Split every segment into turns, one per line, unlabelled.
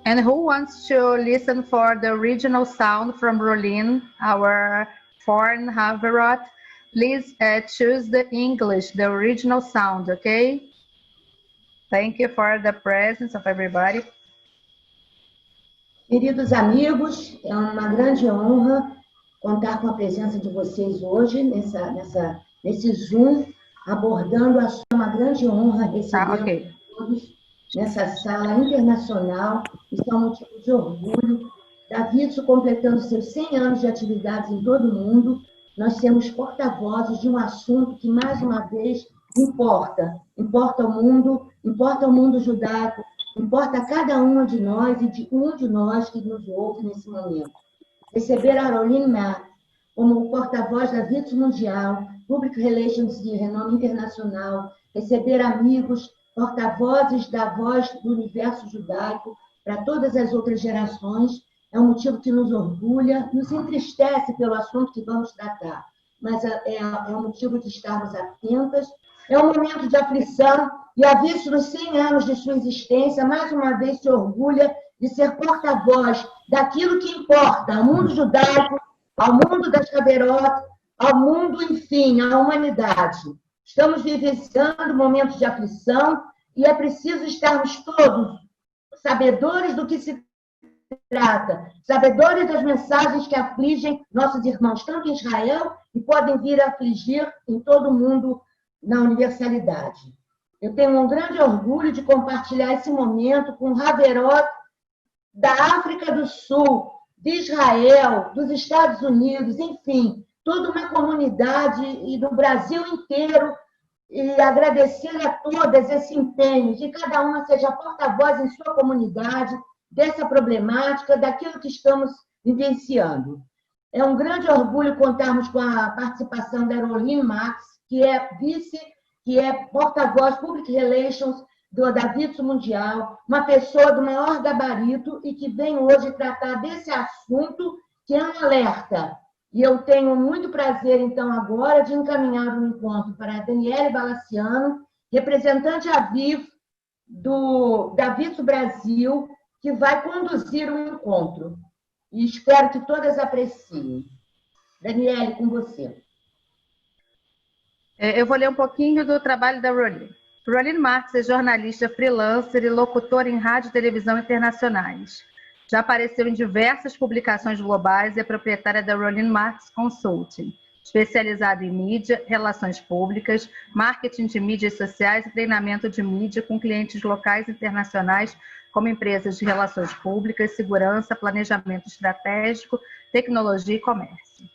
And who wants to listen for the original sound from Rolene, our foreign Haverot? Please choose the English, the original sound, okay? Thank you for the presence of everybody.
Queridos amigos, é uma grande honra contar com a presença de vocês hoje, nesse Zoom, abordando, acho que é uma grande honra receber todos nessa sala internacional. Isso é um motivo de orgulho. Da WIZO completando seus 100 anos de atividades em todo o mundo, nós temos porta-vozes de um assunto que, mais uma vez, importa. Importa o mundo judaico, importa cada uma de nós e de um de nós que nos ouve nesse momento. Receber a Rolene como porta-voz da WIZO Mundial, Public Relations de renome internacional, receber amigos, porta-vozes da voz do universo judaico para todas as outras gerações, é um motivo que nos orgulha, nos entristece pelo assunto que vamos tratar, mas é um motivo de estarmos atentas. É um momento de aflição e a WIZO, nos 100 anos de sua existência, mais uma vez se orgulha de ser porta-voz daquilo que importa ao mundo judaico, ao mundo das Haverot, ao mundo, enfim, à humanidade. Estamos vivenciando momentos de aflição e é preciso estarmos todos sabedores do que se trata, sabedores das mensagens que afligem nossos irmãos, tanto em Israel, e podem vir a afligir em todo o mundo na universalidade. Eu tenho um grande orgulho de compartilhar esse momento com Haverot da África do Sul, de Israel, dos Estados Unidos, enfim, toda uma comunidade e do Brasil inteiro, e agradecer a todas esse empenho, de cada uma seja porta-voz em sua comunidade, dessa problemática, daquilo que estamos vivenciando. É um grande orgulho contarmos com a participação da Rolene Max, que é porta-voz Public Relations da WIZO Mundial, uma pessoa do maior gabarito e que vem hoje tratar desse assunto que é um alerta. E eu tenho muito prazer, então, agora, de encaminhar o encontro para a Daniele Balaciano, representante a vivo da WIZO Brasil, que vai conduzir o encontro. E espero que todas apreciem. Daniele, com você.
Eu vou ler um pouquinho do trabalho da Rolene. Rolene Marx é jornalista freelancer e locutora em rádio e televisão internacionais. Já apareceu em diversas publicações globais e é proprietária da Rolene Marx Consulting, especializada em mídia, relações públicas, marketing de mídias sociais e treinamento de mídia com clientes locais e internacionais, como empresas de relações públicas, segurança, planejamento estratégico, tecnologia e comércio.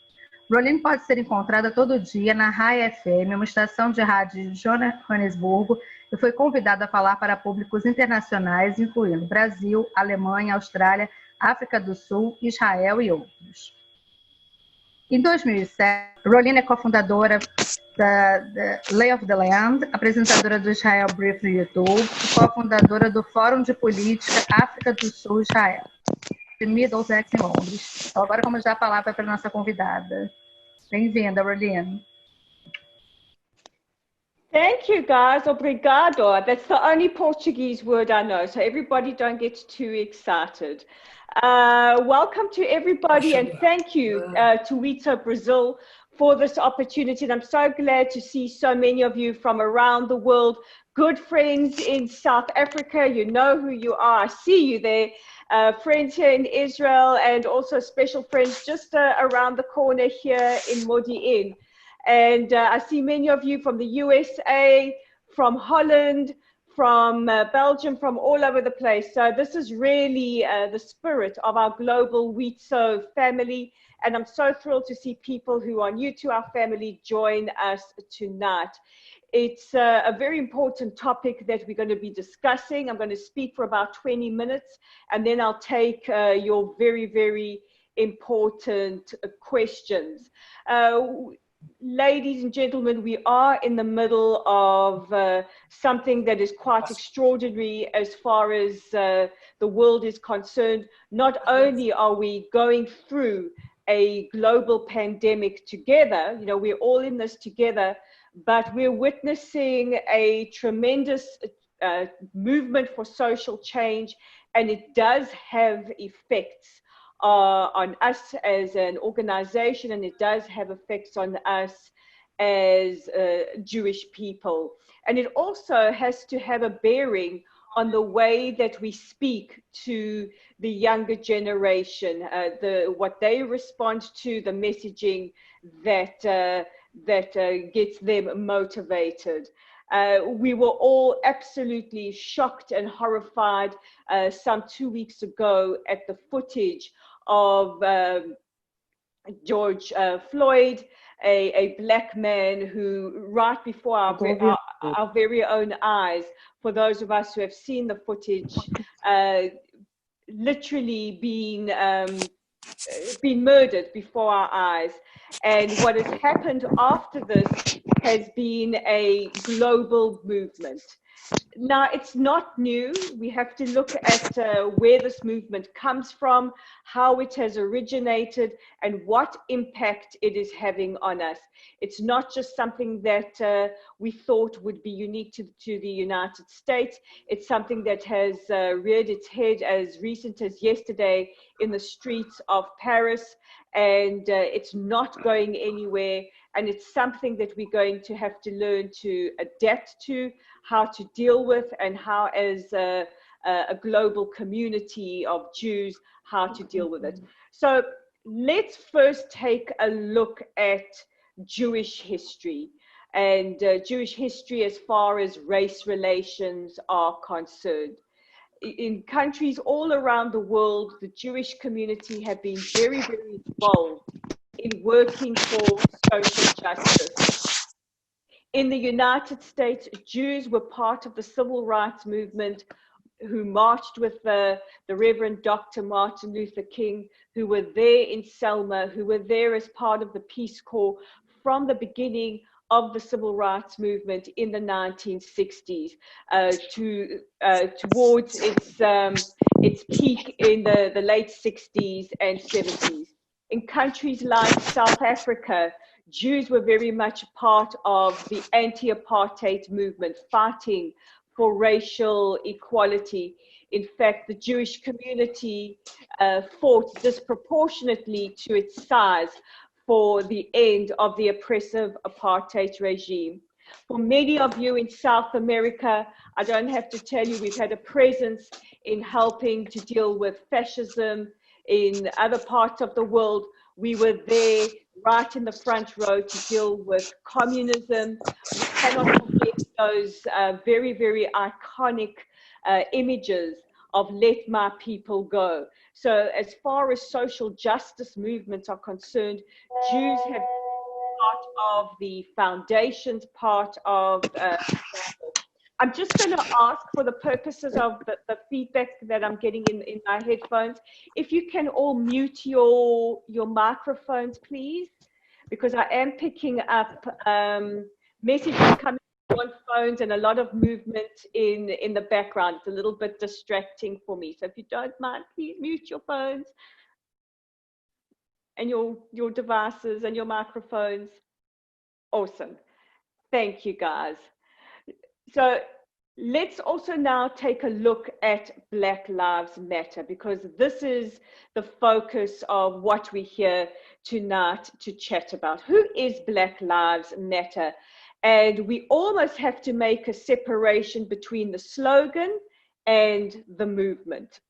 Rolene pode ser encontrada todo dia na Rai FM, uma estação de rádio de Joanesburgo, e foi convidada a falar para públicos internacionais, incluindo Brasil, Alemanha, Austrália, África do Sul, Israel e outros. Em 2007, Rolene é cofundadora da Lay of the Land, apresentadora do Israel Brief no YouTube e cofundadora do Fórum de Política África do Sul Israel, de Middlesex, em Londres. Então, agora vamos dar a palavra para a nossa convidada. Bem-vinda, Rolene.
Thank you, guys. Obrigado. That's the only Portuguese word I know, so everybody don't get too excited. Welcome to everybody, and thank you to WIZO Brazil for this opportunity. And I'm so glad to see so many of you from around the world, good friends in South Africa. You know who you are. I see you there. Friends here in Israel, and also special friends just around the corner here in Modi'in. And I see many of you from the USA, from Holland, from Belgium, from all over the place. So this is really the spirit of our global WIZO family. And I'm so thrilled to see people who are new to our family join us tonight. It's a very important topic that we're going to be discussing. I'm going to speak for about 20 minutes, and then I'll take your very, very important questions. Ladies and gentlemen, we are in the middle of something that is quite extraordinary as far as the world is concerned. Not only are we going through a global pandemic together, you know, we're all in this together, but we're witnessing a tremendous movement for social change and it does have effects on us as an organization, and it does have effects on us as Jewish people. And it also has to have a bearing on the way that we speak to the younger generation, what they respond to, the messaging that gets them motivated. We were all absolutely shocked and horrified some 2 weeks ago at the footage of George Floyd, a black man who, right before our very own eyes, for those of us who have seen the footage, literally being murdered before our eyes. And what has happened after this has been a global movement. Now, it's not new. We have to look at where this movement comes from, how it has originated, and what impact it is having on us. It's not just something that we thought would be unique to the United States. It's something that has reared its head as recent as yesterday in the streets of Paris, and it's not going anywhere. And it's something that we're going to have to learn to adapt to, how to deal with, and how as a global community of Jews, how to deal with it. So let's first take a look at Jewish history, and Jewish history as far as race relations are concerned. In countries all around the world, the Jewish community have been very, very involved in working for social justice. In the United States, Jews were part of the civil rights movement, who marched with the Reverend Dr. Martin Luther King, who were there in Selma, who were there as part of the Peace Corps from the beginning of the civil rights movement in the 1960s towards its peak in the late 60s and 70s. In countries like South Africa, Jews were very much part of the anti-apartheid movement, fighting for racial equality. In fact, the Jewish community fought disproportionately to its size for the end of the oppressive apartheid regime. For many of you in South America, I don't have to tell you, we've had a presence in helping to deal with fascism. In other parts of the world, we were there right in the front row to deal with communism. We cannot forget those very, very iconic images of "Let My People Go." So as far as social justice movements are concerned, Jews have been part of the foundations, part of I'm just going to ask, for the purposes of the feedback that I'm getting in my headphones, if you can all mute your microphones, please, because I am picking up messages coming on phones and a lot of movement in the background. It's a little bit distracting for me. So if you don't mind, please mute your phones and your devices and your microphones. Awesome. Thank you, guys. So let's also now take a look at Black Lives Matter, because this is the focus of what we're here tonight to chat about. Who is Black Lives Matter? And we almost have to make a separation between the slogan and the movement.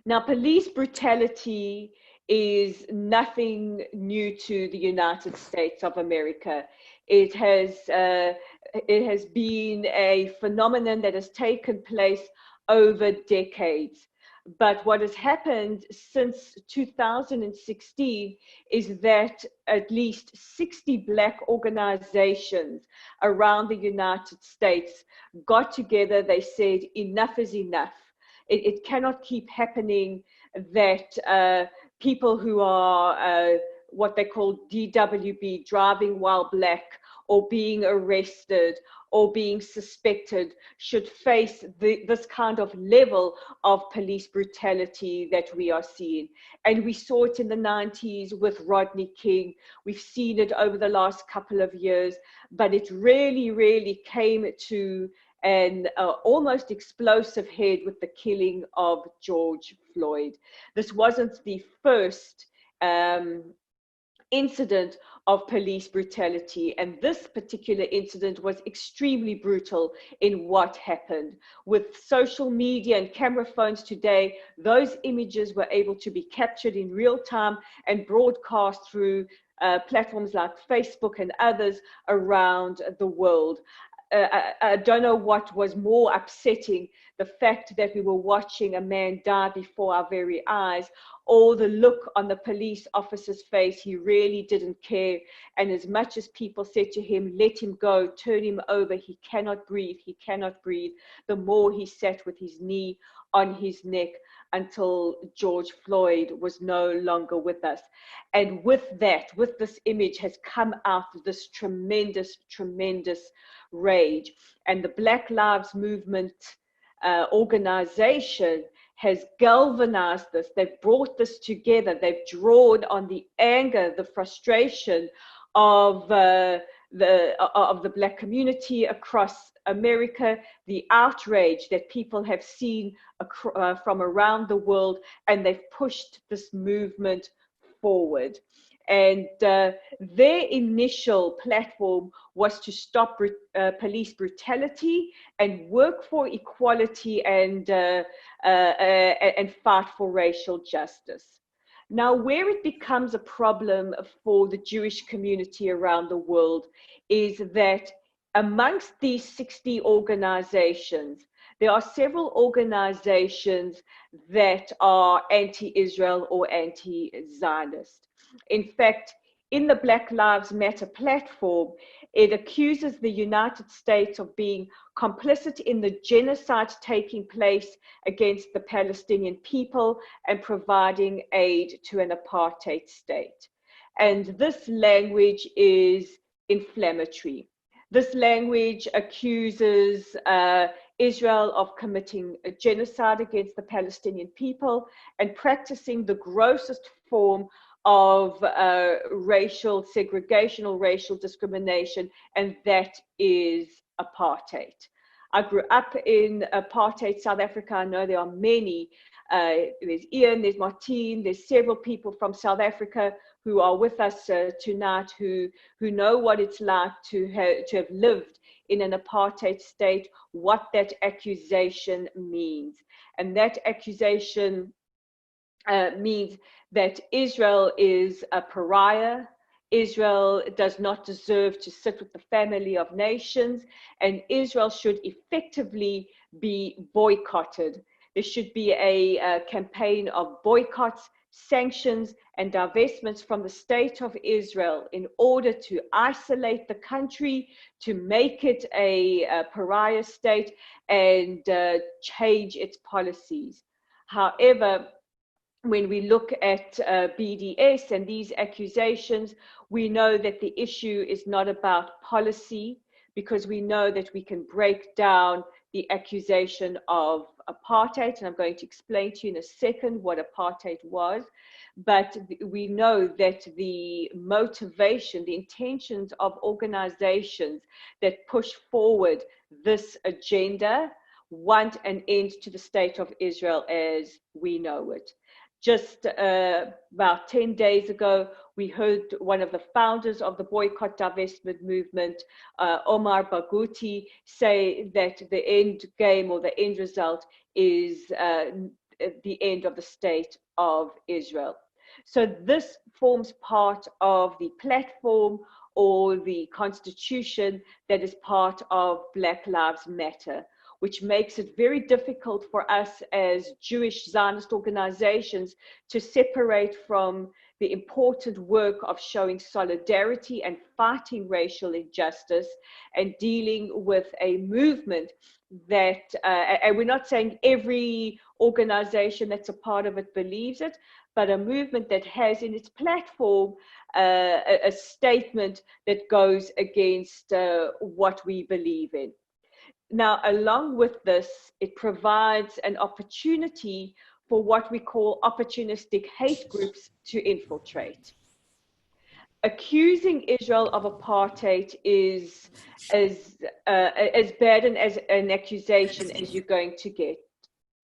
Now, police brutality is nothing new to the United States of America. It has been a phenomenon that has taken place over decades. But what has happened since 2016 is that at least 60 Black organizations around the United States got together. They said, enough is enough. It cannot keep happening that people who are what they call DWB, driving while black, or being arrested or being suspected, should face this kind of level of police brutality that we are seeing. And we saw it in the 90s with Rodney King. We've seen it over the last couple of years, but it really, really came to an almost explosive head with the killing of George Floyd. This wasn't the first incident of police brutality, and this particular incident was extremely brutal in what happened. With social media and camera phones today, those images were able to be captured in real time and broadcast through platforms like Facebook and others around the world. I don't know what was more upsetting, the fact that we were watching a man die before our very eyes, or the look on the police officer's face. He really didn't care. And as much as people said to him, let him go, turn him over, he cannot breathe, he cannot breathe, the more he sat with his knee on his neck until George Floyd was no longer with us. And with that, with this image has come out this tremendous, tremendous rage. And the Black Lives Movement organization has galvanized this. They've brought this together. They've drawn on the anger, the frustration of the Black community across America, the outrage that people have seen from around the world, and they've pushed this movement forward. And their initial platform was to stop police brutality and work for equality and fight for racial justice. Now, where it becomes a problem for the Jewish community around the world is that amongst these 60 organizations, there are several organizations that are anti-Israel or anti-Zionist. In fact, in the Black Lives Matter platform, it accuses the United States of being complicit in the genocide taking place against the Palestinian people and providing aid to an apartheid state. And this language is inflammatory. This language accuses Israel of committing a genocide against the Palestinian people and practicing the grossest form of racial segregation or racial discrimination, and that is apartheid. I grew up in apartheid South Africa. I know there are many. There's Ian, there's Martine, there's several people from South Africa who are with us tonight who know what it's like to have lived in an apartheid state, what that accusation means. And that accusation means that Israel is a pariah. Israel does not deserve to sit with the family of nations, and Israel should effectively be boycotted. There should be a campaign of boycotts, sanctions, and divestments from the state of Israel in order to isolate the country, to make it a pariah state, and change its policies. However, when we look at BDS and these accusations, we know that the issue is not about policy, because we know that we can break down the accusation of apartheid, and I'm going to explain to you in a second what apartheid was. But we know that the motivation, the intentions of organizations that push forward this agenda want an end to the state of Israel as we know it. Just about 10 days ago, we heard one of the founders of the boycott divestment movement, Omar Barghouti, say that the end game or the end result is the end of the state of Israel. So this forms part of the platform or the constitution that is part of Black Lives Matter, which makes it very difficult for us as Jewish Zionist organizations to separate from the important work of showing solidarity and fighting racial injustice and dealing with a movement that, and we're not saying every organization that's a part of it believes it, but a movement that has in its platform a statement that goes against what we believe in. Now, along with this, it provides an opportunity for what we call opportunistic hate groups to infiltrate. accusing Israel of apartheid is as bad as an accusation as you're going to get.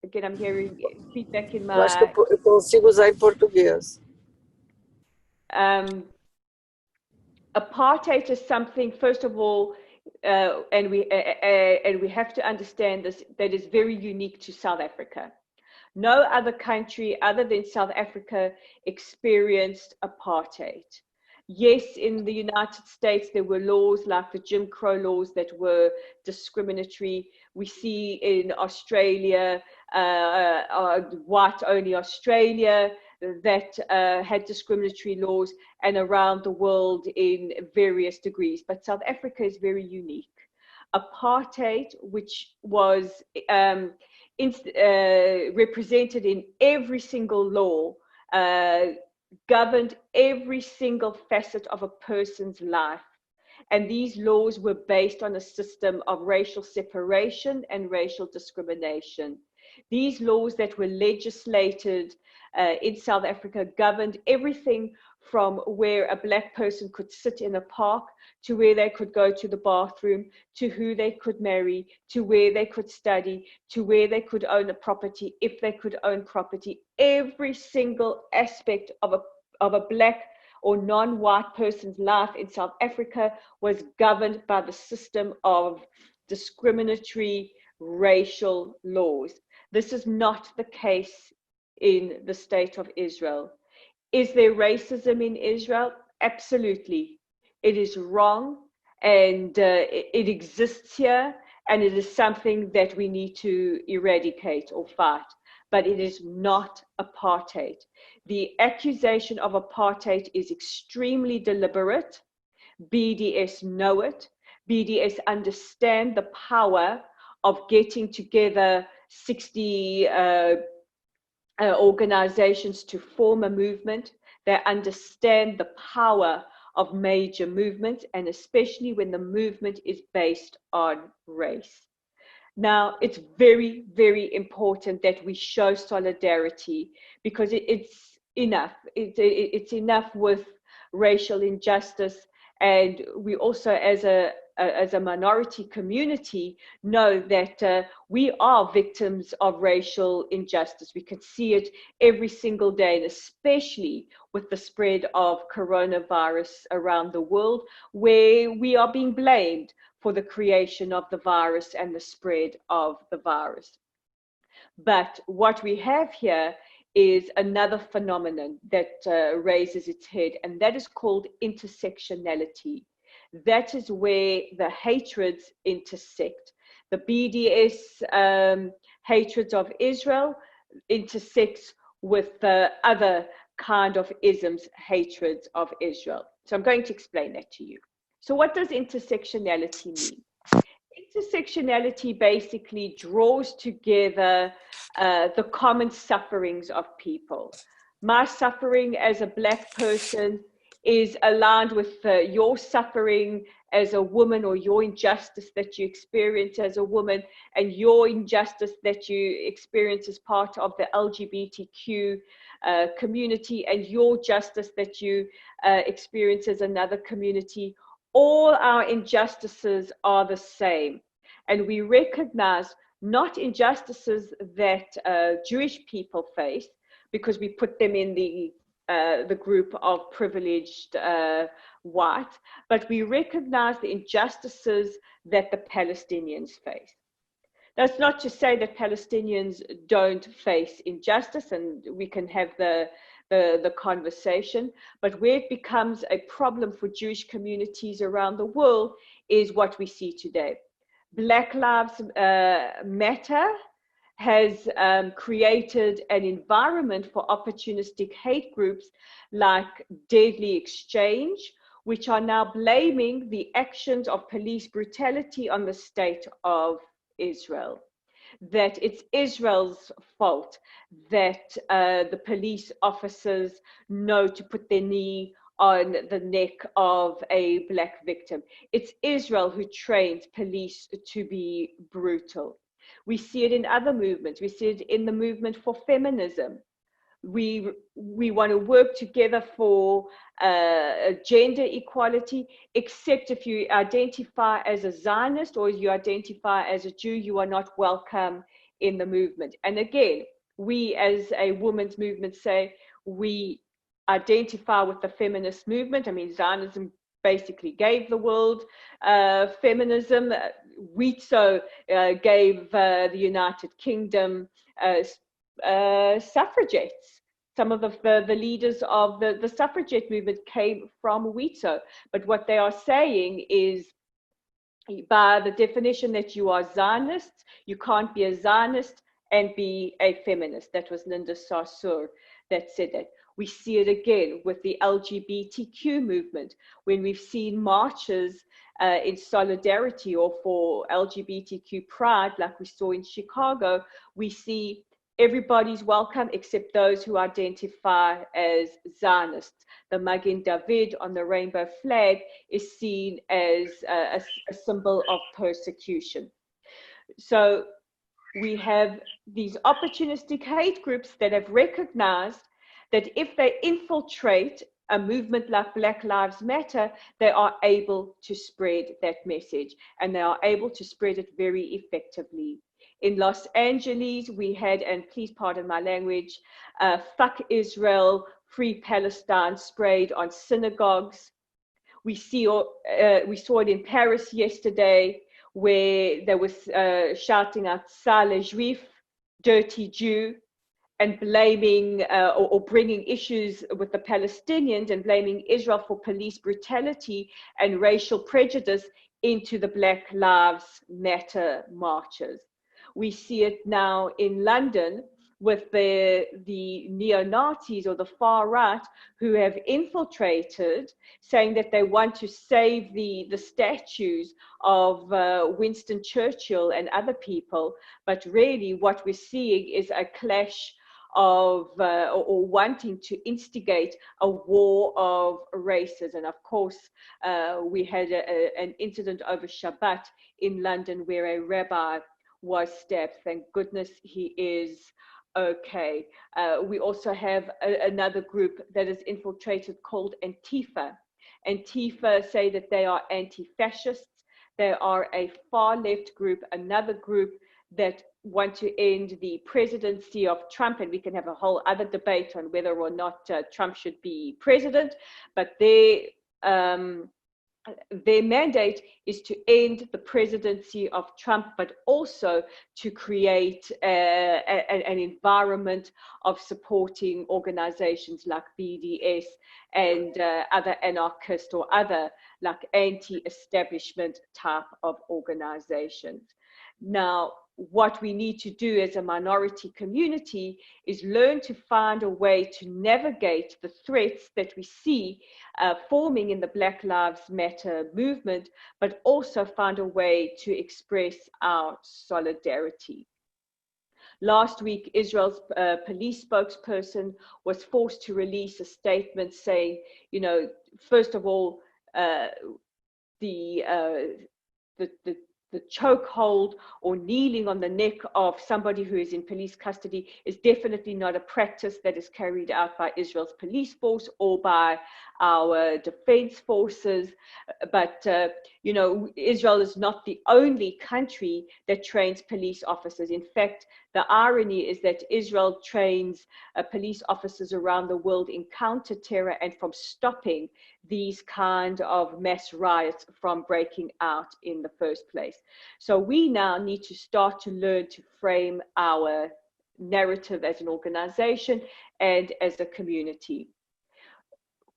Again, I'm hearing feedback in my...
Eu acho que eu consigo usar em português.
Apartheid is something, first of all, and we have to understand this, that is very unique to South Africa. No other country other than South Africa experienced apartheid. Yes, in the United States, there were laws like the Jim Crow laws that were discriminatory. We see in Australia, white-only Australia, that had discriminatory laws, and around the world in various degrees. But South Africa is very unique. Apartheid, which was represented in every single law, governed every single facet of a person's life. And these laws were based on a system of racial separation and racial discrimination. These laws that were legislated in South Africa governed everything from where a black person could sit in a park, to where they could go to the bathroom, to who they could marry, to where they could study, to where they could own a property, if they could own property. Every single aspect of a black or non-white person's life in South Africa was governed by the system of discriminatory racial laws. This is not the case in the state of Israel. Is there racism in Israel? Absolutely. It is wrong, and it exists here, and it is something that we need to eradicate or fight. But it is not apartheid. The accusation of apartheid is extremely deliberate. BDS know it. BDS understand the power of getting together 60 organizations to form a movement. They understand the power of major movements, and especially when the movement is based on race. Now, it's very, very important that we show solidarity, because it's enough. It's enough with racial injustice. And we also, as a minority community, know that we are victims of racial injustice. We can see it every single day, and especially with the spread of coronavirus around the world, where we are being blamed for the creation of the virus and the spread of the virus. But what we have here is another phenomenon that raises its head, and that is called intersectionality. That is where the hatreds intersect. The BDS hatreds of Israel intersects with the other kind of isms, hatreds of Israel. So I'm going to explain that to you. So what does intersectionality mean? Intersectionality basically draws together the common sufferings of people. My suffering as a black person is aligned with your suffering as a woman, or your injustice that you experience as a woman, and your injustice that you experience as part of the LGBTQ community, and your justice that you experience as another community. All our injustices are the same. And we recognize not injustices that Jewish people face, because we put them in the group of privileged white, but we recognize the injustices that the Palestinians face. That's not to say that Palestinians don't face injustice, and we can have the conversation, but where it becomes a problem for Jewish communities around the world is what we see today. Black Lives Matter has created an environment for opportunistic hate groups like Deadly Exchange, which are now blaming the actions of police brutality on the state of Israel. That it's Israel's fault that the police officers know to put their knee on the neck of a black victim. It's Israel who trains police to be brutal. We see it in other movements. We see it in the movement for feminism, we want to work together for gender equality, except if you identify as a Zionist or you identify as a Jew, you are not welcome in the movement. And again, we as a women's movement say we identify with the feminist movement. I mean, Zionism basically gave the world feminism. WIZO gave the United Kingdom suffragettes. Some of the leaders of the suffragette movement came from WIZO. But what they are saying is, by the definition that you are Zionists, you can't be a Zionist and be a feminist. That was Linda Sarsour that said that. We see it again with the LGBTQ movement, when we've seen marches in solidarity or for LGBTQ pride, like we saw in Chicago. We see everybody's welcome except those who identify as Zionists. The Magen David on the rainbow flag is seen as a symbol of persecution. So we have these opportunistic hate groups that have recognized that if they infiltrate a movement like Black Lives Matter, they are able to spread that message, and they are able to spread it very effectively. In Los Angeles, we had, and please pardon my language, fuck Israel, free Palestine sprayed on synagogues. We saw it in Paris yesterday, where there was shouting out Sale Juif, dirty Jew, and blaming or bringing issues with the Palestinians and blaming Israel for police brutality and racial prejudice into the Black Lives Matter marches. We see it now in London with the neo-Nazis or the far right who have infiltrated, saying that they want to save the statues of Winston Churchill and other people. But really what we're seeing is a clash of or wanting to instigate a war of races. And of course, we had an incident over Shabbat in London where a rabbi was stabbed. Thank goodness he is okay. We also have another group that is infiltrated called Antifa. Antifa say that they are anti-fascists. They are a far left group, another group that want to end the presidency of Trump, and we can have a whole other debate on whether or not Trump should be president, but their mandate is to end the presidency of Trump, but also to create an environment of supporting organizations like BDS and other anarchist or other like anti-establishment type of organizations. Now, what we need to do as a minority community is learn to find a way to navigate the threats that we see forming in the Black Lives Matter movement, but also find a way to express our solidarity. Last week, Israel's police spokesperson was forced to release a statement saying, you know, first of all, the chokehold or kneeling on the neck of somebody who is in police custody is definitely not a practice that is carried out by Israel's police force or by our defense forces. But, you know, Israel is not the only country that trains police officers. In fact, the irony is that Israel trains police officers around the world in counter-terror and from stopping these kind of mass riots from breaking out in the first place. So we now need to start to learn to frame our narrative as an organization and as a community.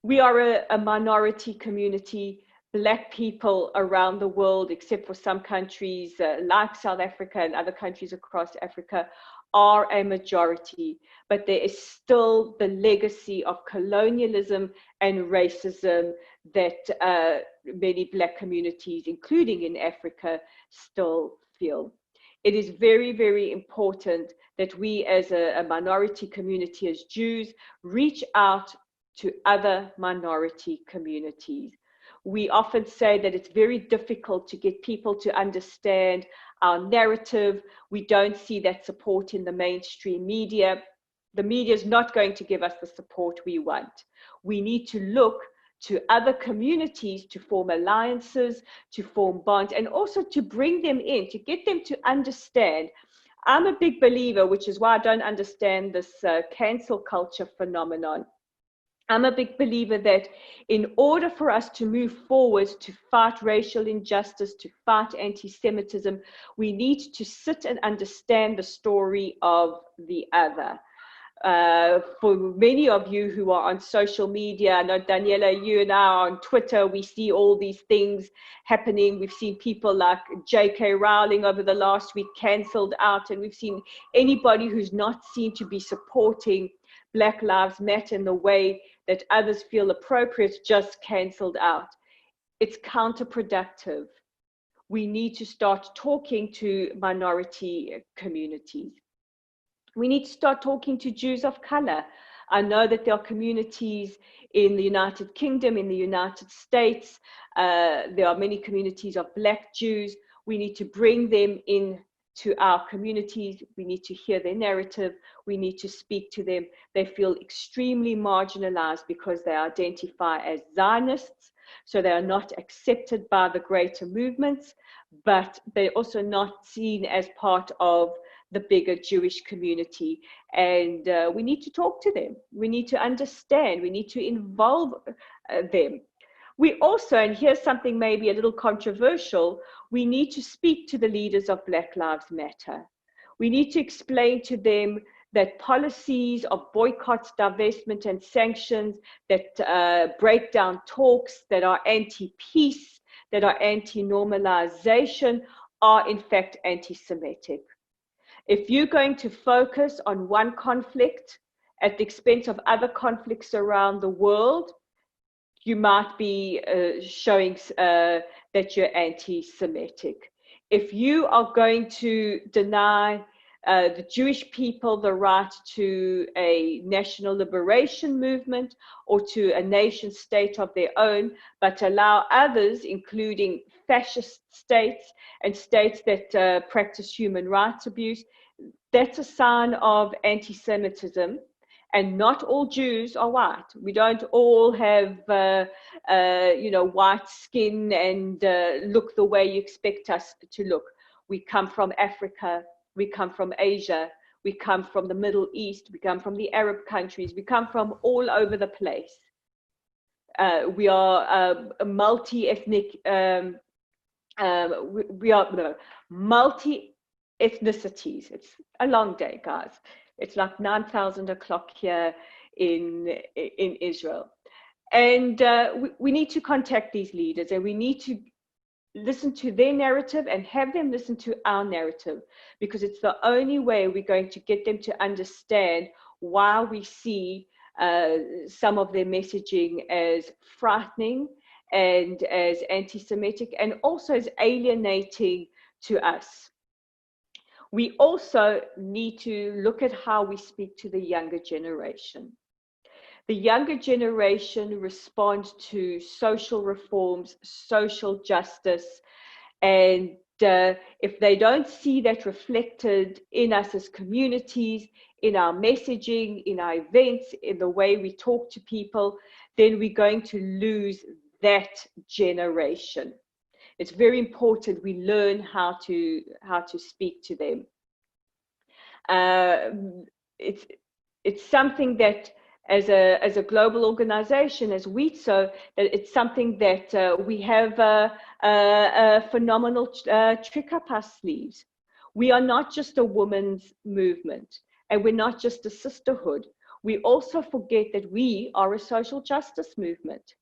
We are a minority community. Black people around the world, except for some countries like South Africa and other countries across Africa, are a majority, but there is still the legacy of colonialism and racism that many Black communities, including in Africa, still feel. It is very, very important that we as a minority community, as Jews, reach out to other minority communities. We often say that it's very difficult to get people to understand our narrative. We don't see that support in the mainstream media. The media is not going to give us the support we want. We need to look to other communities to form alliances, to form bonds, and also to bring them in, to get them to understand. I'm a big believer, which is why I don't understand this cancel culture phenomenon. I'm a big believer that in order for us to move forward to fight racial injustice, to fight anti-Semitism, we need to sit and understand the story of the other. For many of you who are on social media, I know Daniela, you and I are on Twitter, we see all these things happening. We've seen people like J.K. Rowling over the last week cancelled out, and we've seen anybody who's not seen to be supporting Black Lives Matter in the way that others feel appropriate just cancelled out. It's counterproductive. We need to start talking to minority communities. We need to start talking to Jews of color. I know that there are communities in the United Kingdom, in the United States. There are many communities of Black Jews. We need to bring them in to our communities. We need to hear their narrative. We need to speak to them. They feel extremely marginalized because they identify as Zionists. So they are not accepted by the greater movements, but they're also not seen as part of the bigger Jewish community. And we need to talk to them. We need to understand. We need to involve them. We also, and here's something maybe a little controversial, we need to speak to the leaders of Black Lives Matter. We need to explain to them that policies of boycotts, divestment, and sanctions that break down talks, that are anti-peace, that are anti-normalization, are in fact anti-Semitic. If you're going to focus on one conflict at the expense of other conflicts around the world, you might be showing that you're anti-Semitic. If you are going to deny the Jewish people the right to a national liberation movement or to a nation state of their own, but allow others, including fascist states and states that practice human rights abuse, that's a sign of anti-Semitism. And not all Jews are white. We don't all have, white skin and look the way you expect us to look. We come from Africa. We come from Asia. We come from the Middle East. We come from the Arab countries. We come from all over the place. We are a multi-ethnic. We are multi-ethnicities. It's a long day, guys. It's like 9,000 o'clock here in Israel. And we need to contact these leaders, and we need to listen to their narrative and have them listen to our narrative, because it's the only way we're going to get them to understand why we see some of their messaging as frightening and as anti-Semitic and also as alienating to us. We also need to look at how we speak to the younger generation. The younger generation responds to social reforms, social justice, and if they don't see that reflected in us as communities, in our messaging, in our events, in the way we talk to people, then we're going to lose that generation. It's very important we learn how to speak to them. It's something that as a global organization, as WIZO, it's something that we have a phenomenal trick up our sleeves. We are not just a women's movement, and we're not just a sisterhood. We also forget that we are a social justice movement.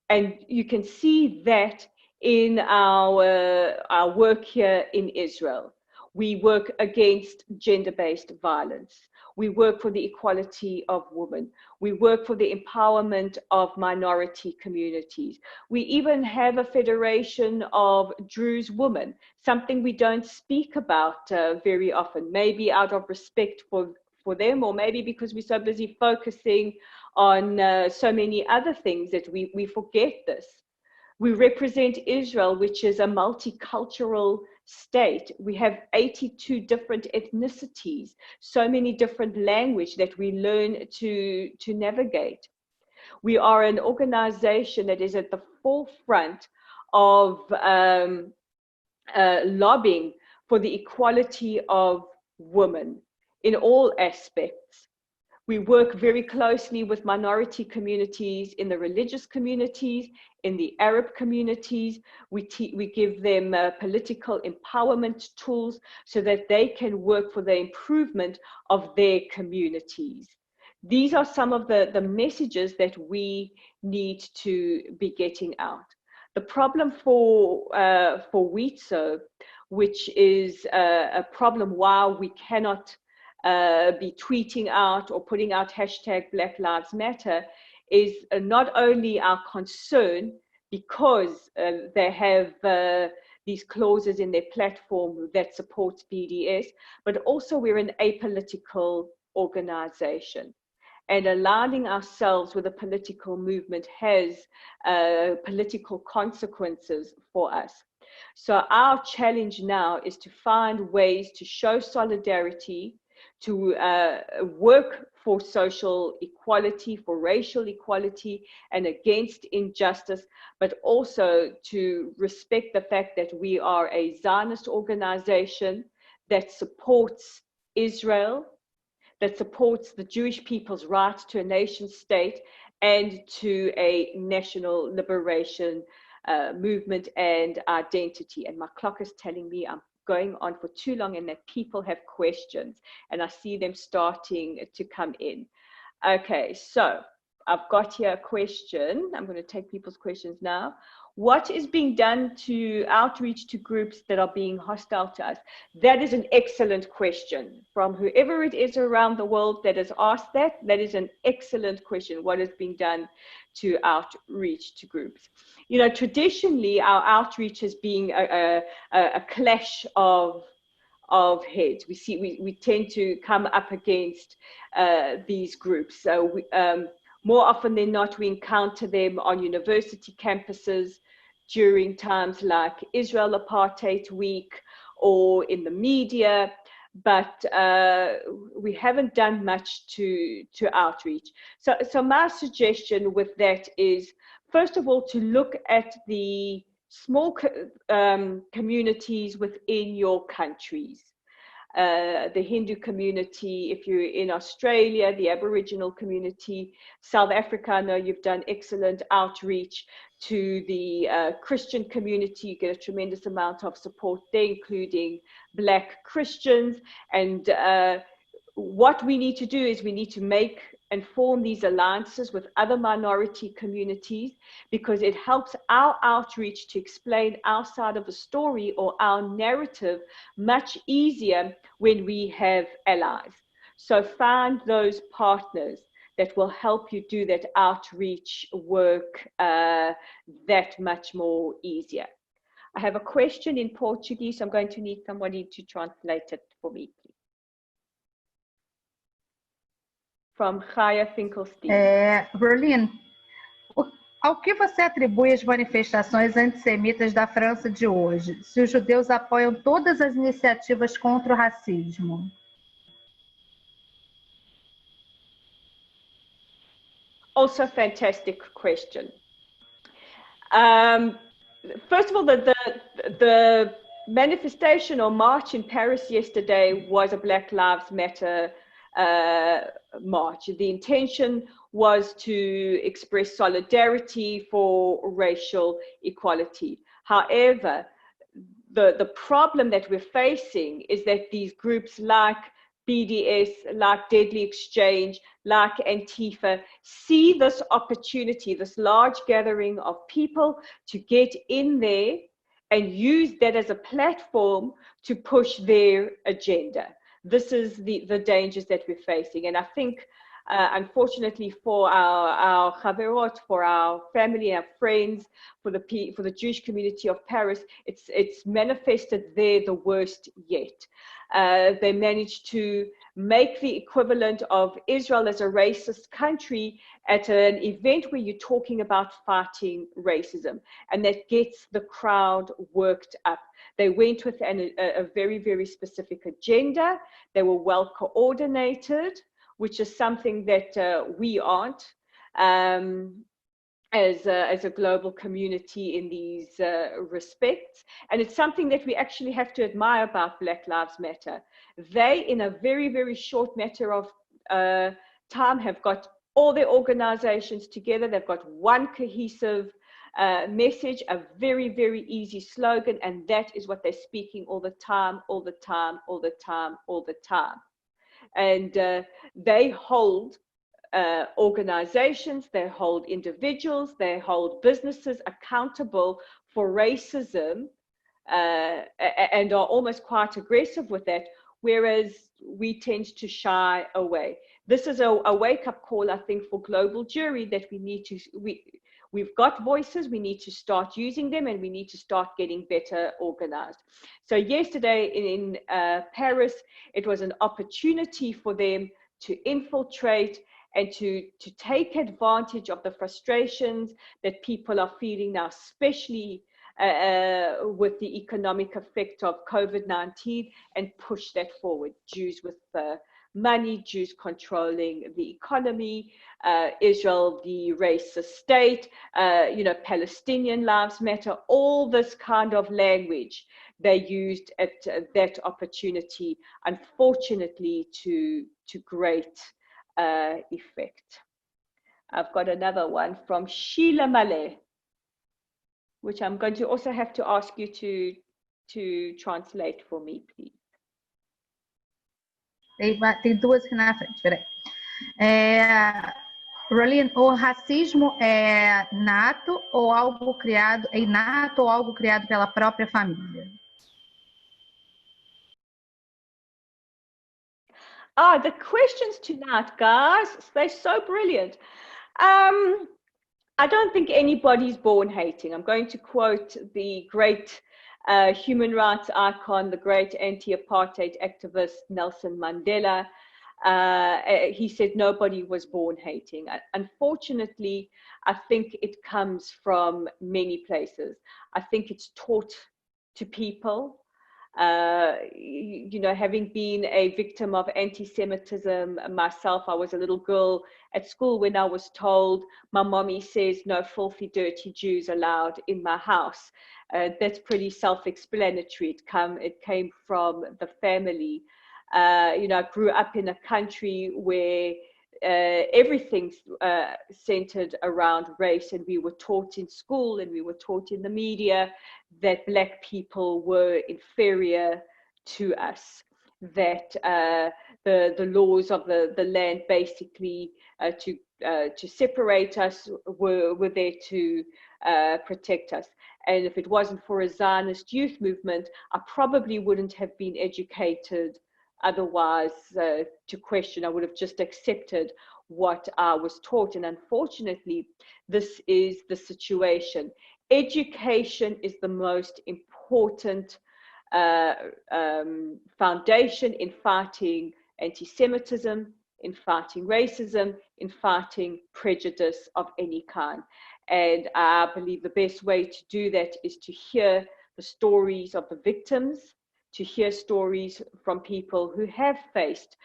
And you can see that in our work here in Israel. We work against gender-based violence. We work for the equality of women. We work for the empowerment of minority communities. We even have a federation of Druze women, something we don't speak about very often, maybe out of respect for them, or maybe because we're so busy focusing on so many other things that we forget this. We represent Israel, which is a multicultural state, we have 82 different ethnicities, so many different languages that we learn to navigate. We are an organization that is at the forefront of lobbying for the equality of women in all aspects. We work very closely with minority communities, in the religious communities, in the Arab communities. We give them political empowerment tools so that they can work for the improvement of their communities. These are some of the messages that we need to be getting out. The problem for WIZO, which is a problem while we cannot be tweeting out or putting out hashtag Black Lives Matter, is not only our concern because they have these clauses in their platform that supports BDS, but also we're an apolitical organization. And aligning ourselves with a political movement has political consequences for us. So our challenge now is to find ways to show solidarity, to work for social equality, for racial equality, and against injustice, but also to respect the fact that we are a Zionist organization that supports Israel, that supports the Jewish people's right to a nation state and to a national liberation movement and identity. And my clock is telling me I'm going on for too long and that people have questions, and I see them starting to come in. Okay, so I've got here a question. I'm going to take people's questions now. What is being done to outreach to groups that are being hostile to us? That is an excellent question from whoever it is around the world that has asked that. That is an excellent question. What is being done to outreach to groups? You know, traditionally our outreach has been a clash of heads. We tend to come up against these groups. So more often than not, we encounter them on university campuses during times like Israel Apartheid Week or in the media, but we haven't done much to outreach. So my suggestion with that is, first of all, to look at the small communities within your countries. The Hindu community, if you're in Australia, the Aboriginal community, South Africa, I know you've done excellent outreach to the Christian community. You get a tremendous amount of support there, including Black Christians. And what we need to do is we need to make and form these alliances with other minority communities, because it helps our outreach to explain our side of the story or our narrative much easier when we have allies. So find those partners that will help you do that outreach work that much more easier. I have a question in Portuguese. I'm going to need somebody to translate it for me, please. From Chaya Finkelstein.
Rolene, ao que você atribui as manifestações antissemitas da França de hoje, se os judeus apoiam todas as iniciativas contra o racismo?
Also a fantastic question. First of all, the manifestation or march in Paris yesterday was a Black Lives Matter march. The intention was to express solidarity for racial equality. However, the problem that we're facing is that these groups like BDS, like Deadly Exchange, like Antifa, see this opportunity, this large gathering of people to get in there and use that as a platform to push their agenda. This is the dangers that we're facing. And I think, unfortunately for our chaverot, for our family, our friends, for the Jewish community of Paris, it's manifested there the worst yet. They managed to make the equivalent of Israel as a racist country at an event where you're talking about fighting racism, and that gets the crowd worked up. They went with a very, very specific agenda. They were well coordinated, which is something that we aren't as a global community in these respects. And it's something that we actually have to admire about Black Lives Matter. They, in a very, very short matter of time, have got all their organizations together. They've got one cohesive message, a very, very easy slogan, and that is what they're speaking all the time, all the time, all the time, all the time. And they hold organizations, they hold individuals, they hold businesses accountable for racism and are almost quite aggressive with that, whereas we tend to shy away. This is a wake-up call, I think, for global jury that we need to, we've got voices, we need to start using them, and we need to start getting better organized. So yesterday in Paris, it was an opportunity for them to infiltrate and to take advantage of the frustrations that people are feeling now, especially with the economic effect of COVID-19, and push that forward. Jews with money, Jews controlling the economy, Israel, the racist state, you know, Palestinian lives matter, all this kind of language they used at that opportunity, unfortunately, to great effect. I've got another one from Sheila Malay, which I'm going to also have to ask you to translate for me, please.
Tem duas aqui na frente, peraí. Rolene, o racismo é nato ou algo criado, é inato ou algo criado pela própria família?
The questions tonight, guys, they're so brilliant. I don't think anybody's born hating. I'm going to quote the great human rights icon, the great anti-apartheid activist Nelson Mandela. He said nobody was born hating. Unfortunately, I think it comes from many places. I think it's taught to people. You know, having been a victim of anti-Semitism myself, I was a little girl at school when I was told, my mommy says no filthy, dirty Jews allowed in my house. That's pretty self-explanatory. It came from the family. You know, I grew up in a country where everything's centered around race, and we were taught in school and we were taught in the media that Black people were inferior to us, that the laws of the land basically to separate us were there to protect us. And if it wasn't for a Zionist youth movement, I probably wouldn't have been educated otherwise to question. I would have just accepted what I was taught. And unfortunately, this is the situation. Education is the most important foundation in fighting anti-Semitism, in fighting racism, in fighting prejudice of any kind. And I believe the best way to do that is to hear the stories of the victims, to hear stories from people who have faced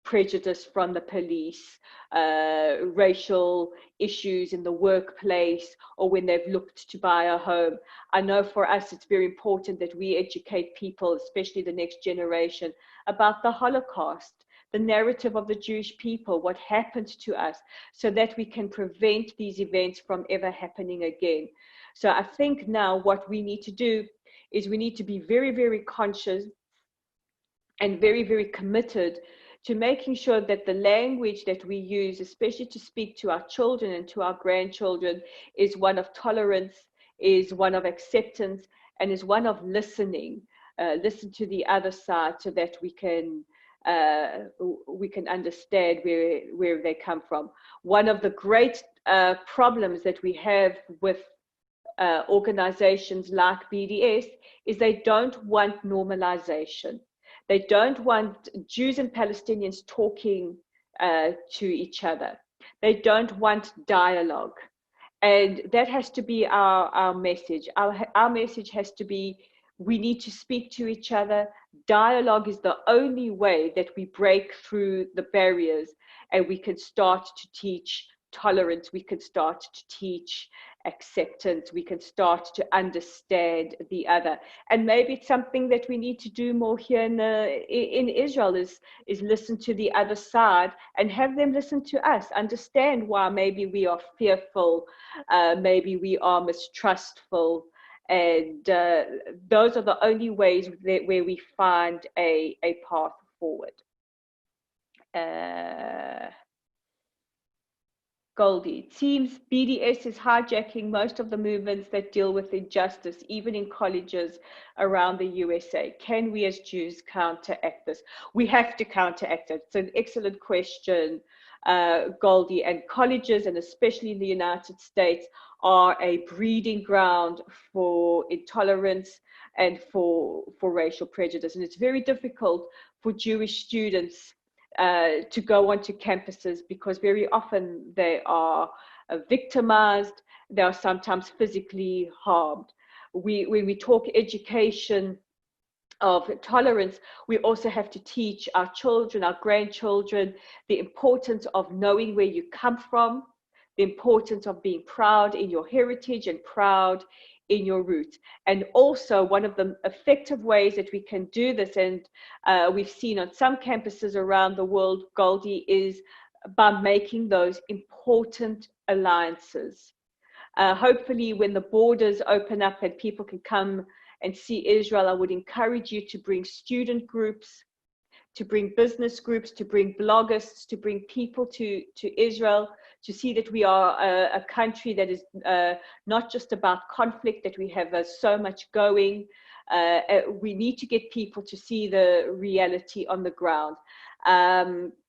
prejudice from the police, racial issues in the workplace, or when they've looked to buy a home. I know for us it's very important that we educate people, especially the next generation, about the Holocaust, the narrative of the Jewish people, what happened to us, so that we can prevent these events from ever happening again. So I think now what we need to do is we need to be very, very conscious and very, very committed to making sure that the language that we use, especially to speak to our children and to our grandchildren, is one of tolerance, is one of acceptance, and is one of listening. Listen to the other side so that we can understand where they come from. One of the great problems that we have with organizations like BDS is they don't want normalization. They don't want Jews and Palestinians talking to each other. They don't want dialogue. And that has to be our message. Our message has to be, we need to speak to each other. Dialogue is the only way that we break through the barriers and we can start to teach tolerance. We can start to teach acceptance. We can start to understand the other. And maybe it's something that we need to do more here in Israel is listen to the other side and have them listen to us, understand why maybe we are fearful, maybe we are mistrustful. And those are the only ways where we find a path forward. Goldie, it seems BDS is hijacking most of the movements that deal with injustice, even in colleges around the USA. Can we as Jews counteract this? We have to counteract it. It's an excellent question, Goldie. And colleges, and especially in the United States, are a breeding ground for intolerance and for racial prejudice. And it's very difficult for Jewish students to go onto campuses because very often they are victimized, they are sometimes physically harmed. When we talk education of tolerance, we also have to teach our children, our grandchildren, the importance of knowing where you come from, the importance of being proud in your heritage and proud in your roots. And also one of the effective ways that we can do this, and we've seen on some campuses around the world, Goldie, is by making those important alliances. Hopefully when the borders open up and people can come and see Israel, I would encourage you to bring student groups, to bring business groups, to bring bloggers, to bring people to Israel, to see that we are a country that is not just about conflict, that we have so much going. We need to get people to see the reality on the ground.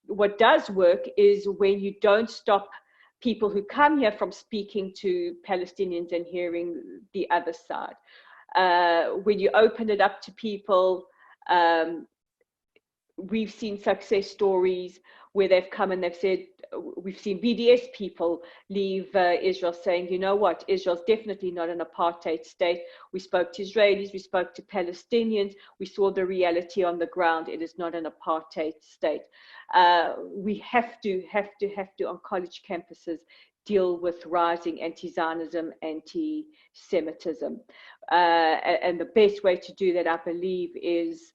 What does work is when you don't stop people who come here from speaking to Palestinians and hearing the other side. When you open it up to people, we've seen success stories where they've come and they've said, we've seen BDS people leave Israel saying, you know what, Israel's definitely not an apartheid state. We spoke to Israelis, we spoke to Palestinians, we saw the reality on the ground. It is not an apartheid state. We have to on college campuses deal with rising anti-Zionism, anti-Semitism. And the best way to do that, I believe, is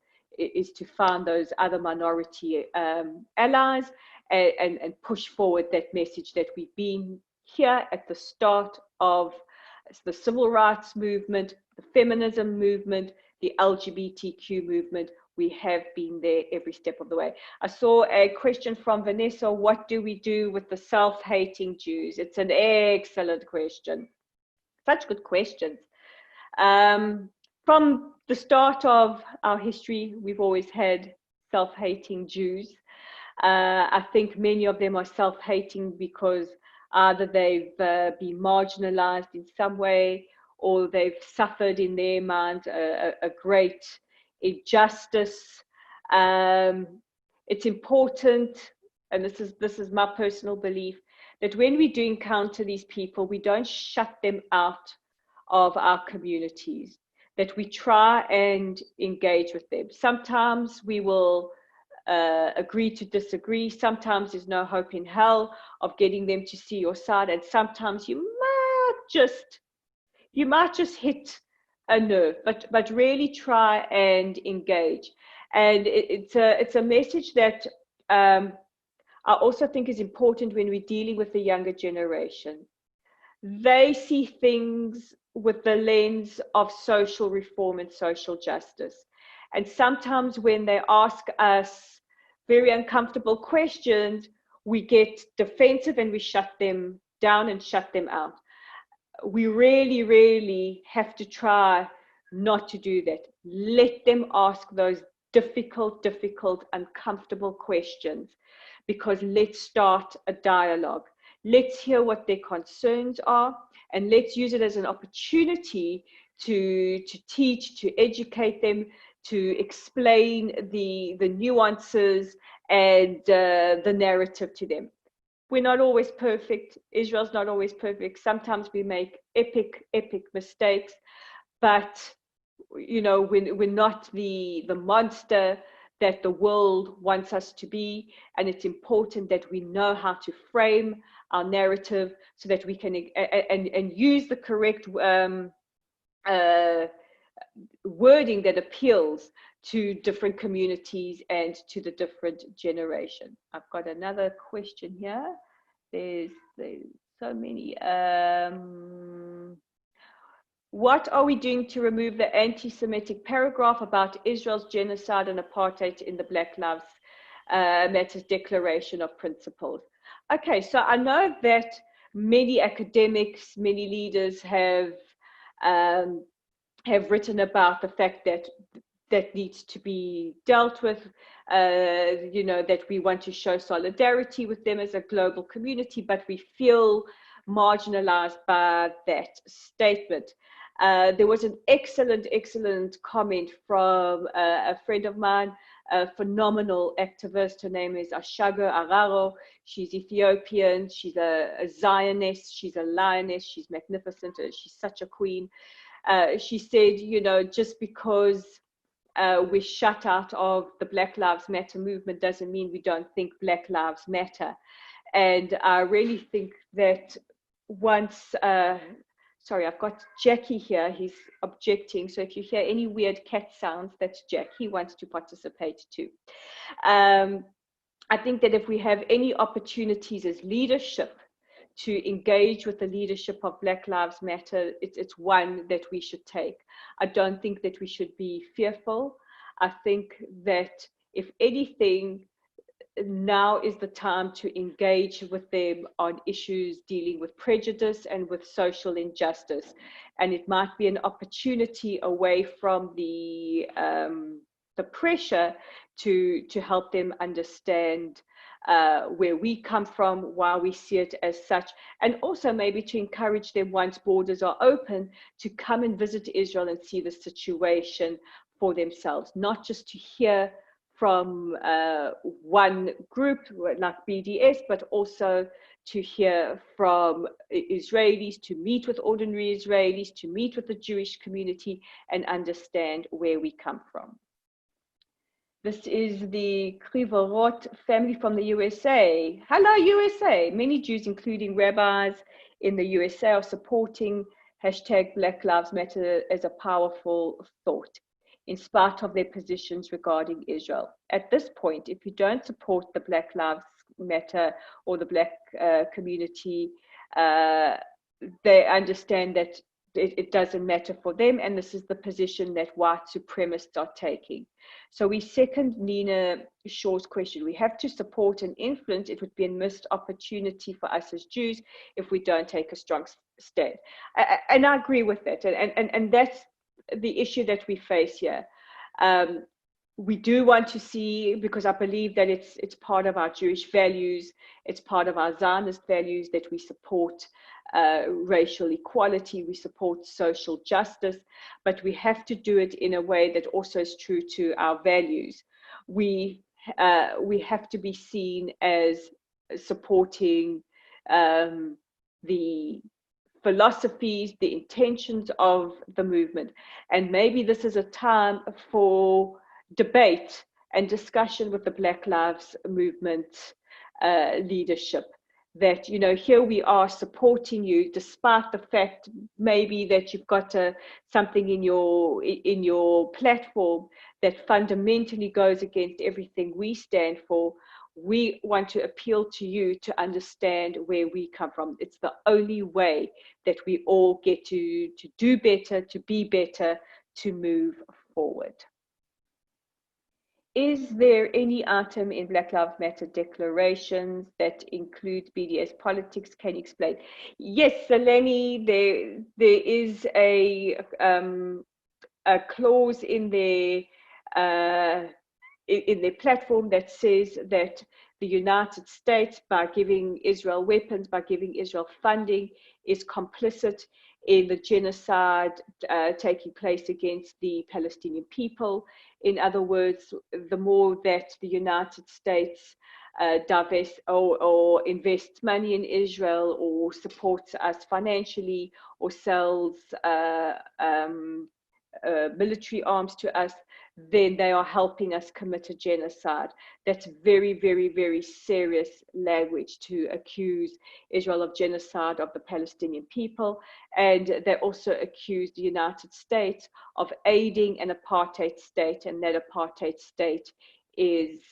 to find those other minority allies and push forward that message that we've been here at the start of the civil rights movement, the feminism movement, the LGBTQ movement. We have been there every step of the way. I saw a question from Vanessa, what do we do with the self-hating Jews? It's an excellent question. Such good questions. From the start of our history, we've always had self-hating Jews. I think many of them are self-hating because either they've been marginalized in some way, or they've suffered in their mind a great injustice. It's important, and this is my personal belief, that when we do encounter these people, we don't shut them out of our communities, that we try and engage with them. Sometimes we will agree to disagree. Sometimes there's no hope in hell of getting them to see your side, and sometimes you might just hit a nerve, but really try and engage. And it's a message that I also think is important when we're dealing with the younger generation. They see things with the lens of social reform and social justice. And sometimes when they ask us very uncomfortable questions, we get defensive and we shut them down and shut them out. We really, really have to try not to do that. Let them ask those difficult, uncomfortable questions, because let's start a dialogue. Let's hear what their concerns are, and let's use it as an opportunity to teach, to educate them, to explain the nuances and the narrative to them. We're not always perfect. Israel's not always perfect. Sometimes we make epic mistakes, but you know, we're not the monster that the world wants us to be, and it's important that we know how to frame our narrative so that we can and use the correct wording that appeals to different communities and to the different generation. I've got another question here. There's so many. What are we doing to remove the anti-Semitic paragraph about Israel's genocide and apartheid in the Black Lives Matter Declaration of Principles? Okay, so I know that many academics, many leaders have written about the fact that that needs to be dealt with, you know, that we want to show solidarity with them as a global community, but we feel marginalized by that statement. There was an excellent comment from a friend of mine, a phenomenal activist. Her name is Ashago Araro. She's Ethiopian. She's a Zionist. She's a lioness. She's magnificent. She's such a queen. She said, you know, just because we're shut out of the Black Lives Matter movement doesn't mean we don't think Black Lives Matter. And I really think that once, sorry, I've got Jackie here, he's objecting. So if you hear any weird cat sounds, that's Jack. He wants to participate too. I think that if we have any opportunities as leadership to engage with the leadership of Black Lives Matter, it's one that we should take. I don't think that we should be fearful. I think that if anything, now is the time to engage with them on issues dealing with prejudice and with social injustice. And it might be an opportunity away from the pressure to help them understand where we come from, why we see it as such, and also maybe to encourage them, once borders are open, to come and visit Israel and see the situation for themselves, not just to hear from one group like BDS, but also to hear from Israelis, to meet with ordinary Israelis, to meet with the Jewish community and understand where we come from. This is the Krivorot family from the USA. Hello, USA. Many Jews, including rabbis in the USA, are supporting hashtag Black Lives Matter as a powerful thought, in spite of their positions regarding Israel. At this point, if you don't support the Black Lives Matter or the Black community, they understand that it doesn't matter for them, and this is the position that white supremacists are taking. So we second Nina Shaw's question. We have to support and influence. It would be a missed opportunity for us as Jews if we don't take a strong stand. And I agree with that, and that's the issue that we face here. We do want to see, because I believe that it's part of our Jewish values, it's part of our Zionist values, that we support racial equality, we support social justice, but we have to do it in a way that also is true to our values. We have to be seen as supporting the philosophies, the intentions of the movement. And maybe this is a time for debate and discussion with the Black Lives Movement leadership, that, you know, here we are supporting you despite the fact maybe that you've got something in your platform that fundamentally goes against everything we stand for. We want to appeal to you to understand where we come from. It's the only way that we all get to do better, to be better, to move forward. Is there any item in Black Lives Matter declarations that includes BDS politics? Can you explain? Yes, Rolene, there is a clause in their platform that says that the United States, by giving Israel weapons, by giving Israel funding, is complicit in the genocide taking place against the Palestinian people. In other words, the more that the United States divest or invests money in Israel or supports us financially or sells military arms to us, then they are helping us commit a genocide. That's very, very, very serious language to accuse Israel of genocide of the Palestinian people. And they also accuse the United States of aiding an apartheid state, and that apartheid state is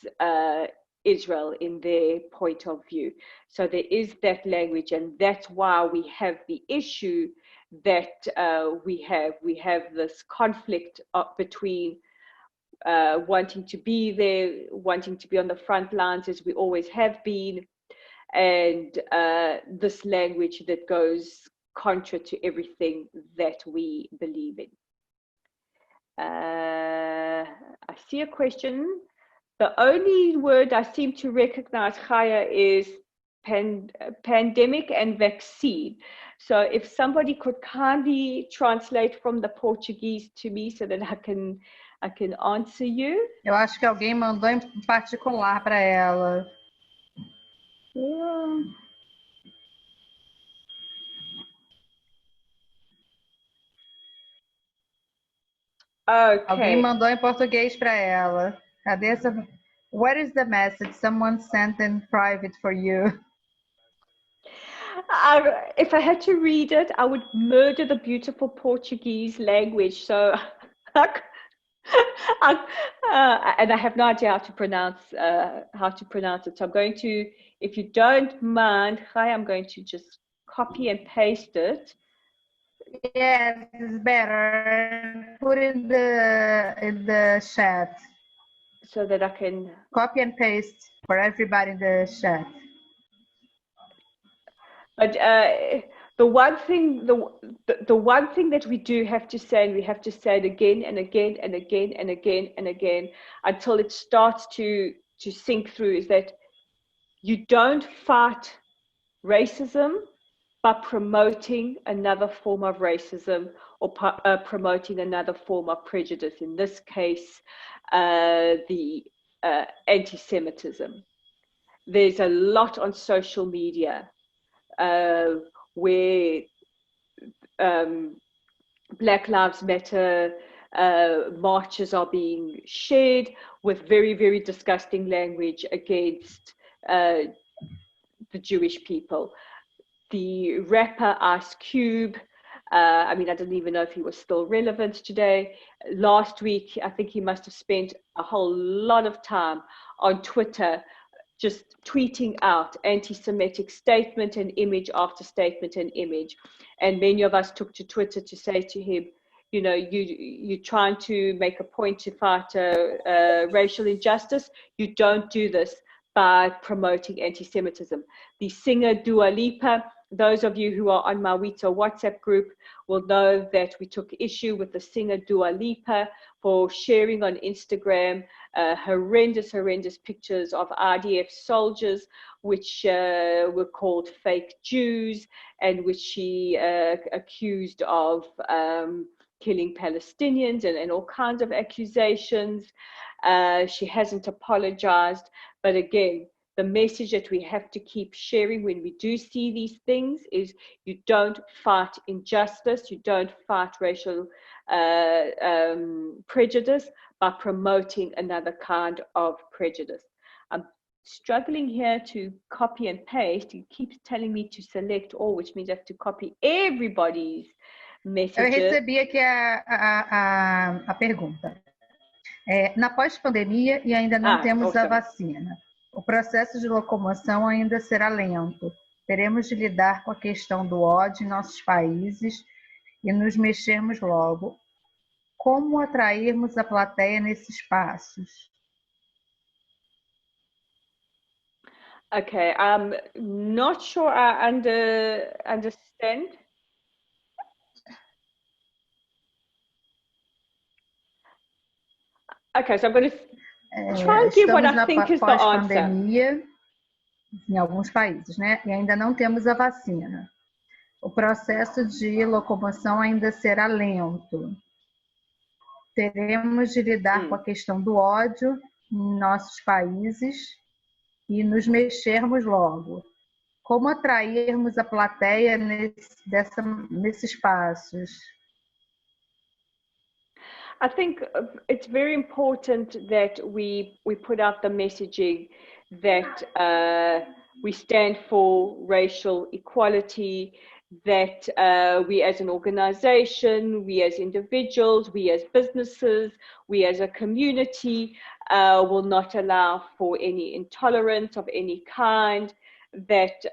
Israel in their point of view. So there is that language, and that's why we have the issue that we have this conflict between wanting to be there, wanting to be on the front lines as we always have been, and this language that goes contra to everything that we believe in. I see a question. The only word I seem to recognize, Chaya, is pandemic and vaccine. So if somebody could kindly translate from the Portuguese to me so that I can answer you.
Eu acho que alguém mandou em particular para ela.
Okay.
Alguém mandou em português para ela. Cadê essa? What is the message someone sent in private for you?
If I had to read it, I would murder the beautiful Portuguese language. So, and I have no idea how to pronounce it. So I'm going to, if you don't mind, Chai, I'm going to just copy and paste it.
Yes, it's better. Put it in the chat.
So that I can
copy and paste for everybody in the chat.
But the one thing that we do have to say, and we have to say it again and again and again and again and again until it starts to sink through, is that you don't fight racism by promoting another form of racism or promoting another form of prejudice. In this case, the anti-Semitism. There's a lot on social media where Black Lives Matter marches are being shared with very, very disgusting language against the Jewish people. The rapper Ice Cube, I mean, I didn't even know if he was still relevant today. Last week, I think he must have spent a whole lot of time on Twitter just tweeting out anti-Semitic statement and image after statement and image. And many of us took to Twitter to say to him, you know, you're trying to make a point to fight racial injustice. You don't do this by promoting anti-Semitism. The singer Dua Lipa, those of you who are on my WIZO WhatsApp group will know that we took issue with the singer Dua Lipa for sharing on Instagram horrendous pictures of IDF soldiers, which were called fake Jews, and which she accused of killing Palestinians and all kinds of accusations. She hasn't apologized, but again, the message that we have to keep sharing when we do see these things is you don't fight injustice, you don't fight racial prejudice by promoting another kind of prejudice. I'm struggling here to copy and paste. It keeps telling me to select all, which means I have to copy everybody's messages.
Eu recebi aqui a pergunta. Na pós-pandemia e ainda não temos a vacina. O processo de locomoção ainda será lento. Teremos de lidar com a questão do ódio em nossos países e nos mexermos logo. Como atrairmos a plateia nesses passos?
Okay, I'm not sure I understand. Okay, so I'm going to try and give what I think is the answer.
Em alguns países, né? E ainda não temos a vacina. O processo de locomoção ainda será lento. Teremos de lidar com a questão do ódio em nossos países e nos mexermos logo. Como atrairmos a plateia nesses passos?
I think it's very important that we put out the messaging that we stand for racial equality, that we as an organization, we as individuals, we as businesses, we as a community will not allow for any intolerance of any kind, that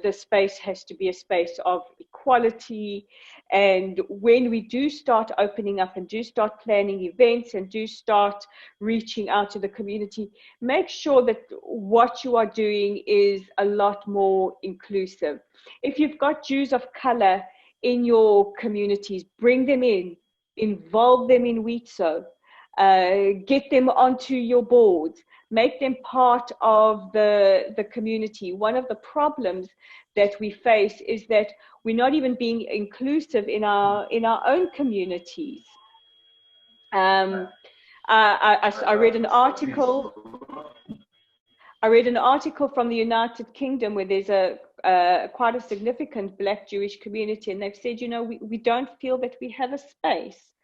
the space has to be a space of equality. And when we do start opening up and do start planning events and do start reaching out to the community, make sure that what you are doing is a lot more inclusive. If you've got Jews of color in your communities, bring them in, involve them in WIZO, get them onto your boards, make them part of the community. One of the problems that we face is that we're not even being inclusive in our own communities. I read an article. I read an article from the United Kingdom where there's quite a significant Black Jewish community, and they've said, you know, we don't feel that we have a space.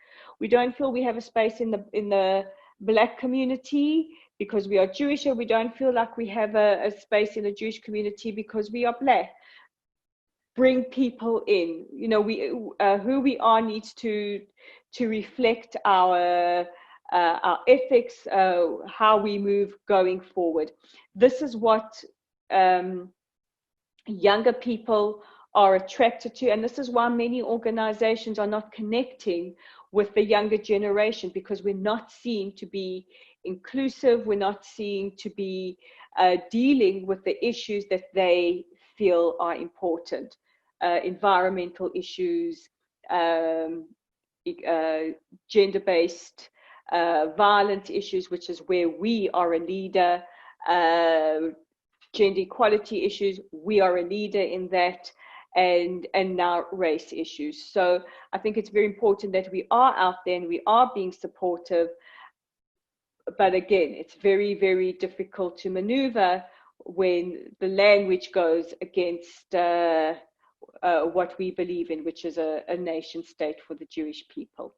We don't feel we have a space in the Black community because we are Jewish, or we don't feel like we have a space in the Jewish community because we are Black. Bring people in. You know, who we are needs to reflect our ethics, how we move going forward. This is what younger people are attracted to, and this is why many organizations are not connecting with the younger generation, because we're not seen to be inclusive, we're not seen to be dealing with the issues that they feel are important. Environmental issues, gender-based violent issues, which is where we are a leader, gender equality issues, we are a leader in that, and now race issues. So I think it's very important that we are out there and we are being supportive. But again, it's very, very difficult to maneuver when the language goes against what we believe in, which is a nation state for the Jewish people.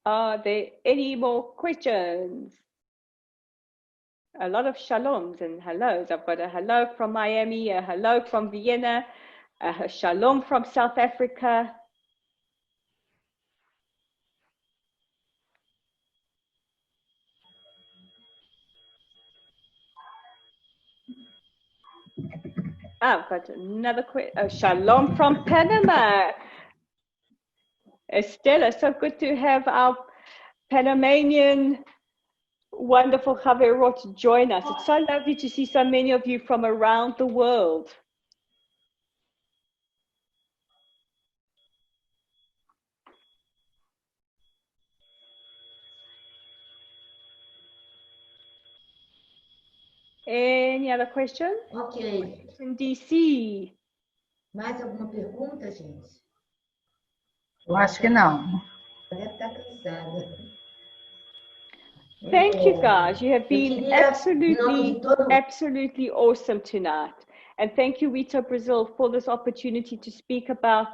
Are there any more questions? A lot of shaloms and hellos. I've got a hello from Miami, a hello from Vienna, a shalom from South Africa. I've got another question. Shalom from Panama. Estella, so good to have our Panamanian wonderful Chaverot join us. It's so lovely to see so many of you from around the world. Any other questions?
Ok.
In DC.
Mais alguma pergunta, gente?
Eu acho que não.
Deve estar cansada.
Thank you guys. You have been absolutely awesome tonight. And thank you, WIZO Brazil, for this opportunity to speak about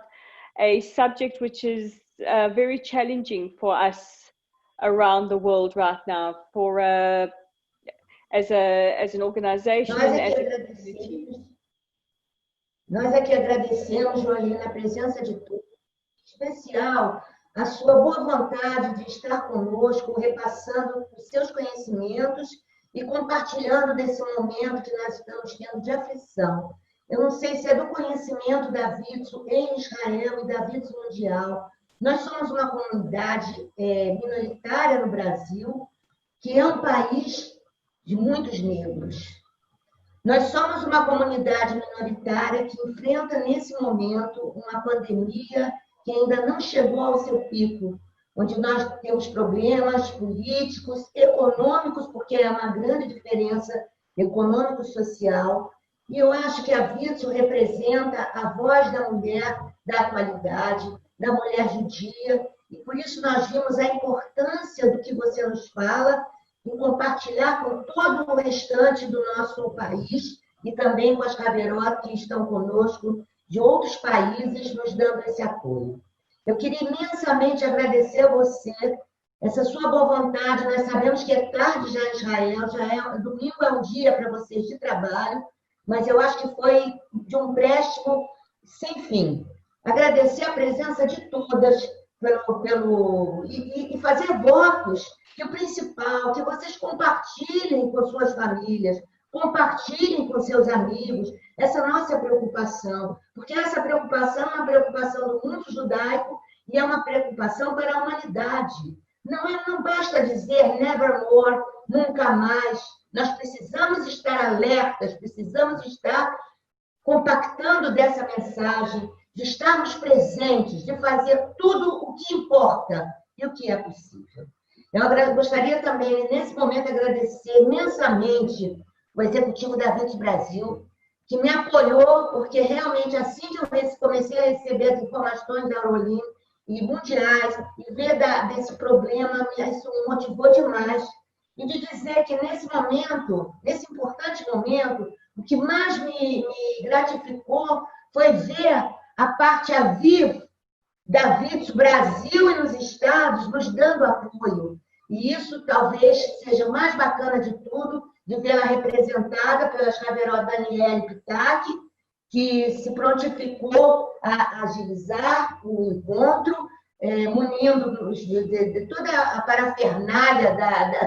a subject which is very challenging for us around the world right now, for as an organization, as a community.
Nós aqui agradecemos, Rolene, a presença de todos, em especial a sua boa vontade de estar conosco, repassando os seus conhecimentos e compartilhando desse momento que nós estamos tendo de aflição. Eu não sei se é do conhecimento da WIZO em Israel e da WIZO mundial. Nós somos uma comunidade minoritária no Brasil, que é um país de muitos negros. Nós somos uma comunidade minoritária que enfrenta, nesse momento, uma pandemia que ainda não chegou ao seu pico, onde nós temos problemas políticos, econômicos, porque é uma grande diferença econômico e social. E eu acho que a WIZO representa a voz da mulher da atualidade, da mulher judia, e por isso nós vimos a importância do que você nos fala em compartilhar com todo o restante do nosso país e também com as caverotas que estão conosco de outros países nos dando esse apoio. Eu queria imensamente agradecer a você, essa sua boa vontade. Nós sabemos que é tarde já em Israel, domingo é um dia para vocês de trabalho, mas eu acho que foi de um empréstimo sem fim. Agradecer a presença de todas e fazer votos que o principal, que vocês compartilhem com suas famílias, compartilhem com seus amigos essa nossa preocupação, porque essa preocupação é uma preocupação do mundo judaico e é uma preocupação para a humanidade. Não basta dizer nevermore, nunca mais. Nós precisamos estar alertas, precisamos estar compactando dessa mensagem, de estarmos presentes, de fazer tudo o que importa e o que é possível. Eu gostaria também, nesse momento, agradecer imensamente o executivo da WIZO Brasil, que me apoiou, porque realmente, assim que eu comecei a receber as informações da Rolene e mundiais, e ver desse problema, isso me motivou demais. E de dizer que nesse momento, nesse importante momento, o que mais me gratificou foi ver a parte a vivo da WIZO Brasil e nos estados nos dando apoio. E isso talvez seja o mais bacana de tudo, de vê-la representada pela Chaveró Daniele Pitac, que se prontificou a agilizar o encontro, munindo de toda a parafernália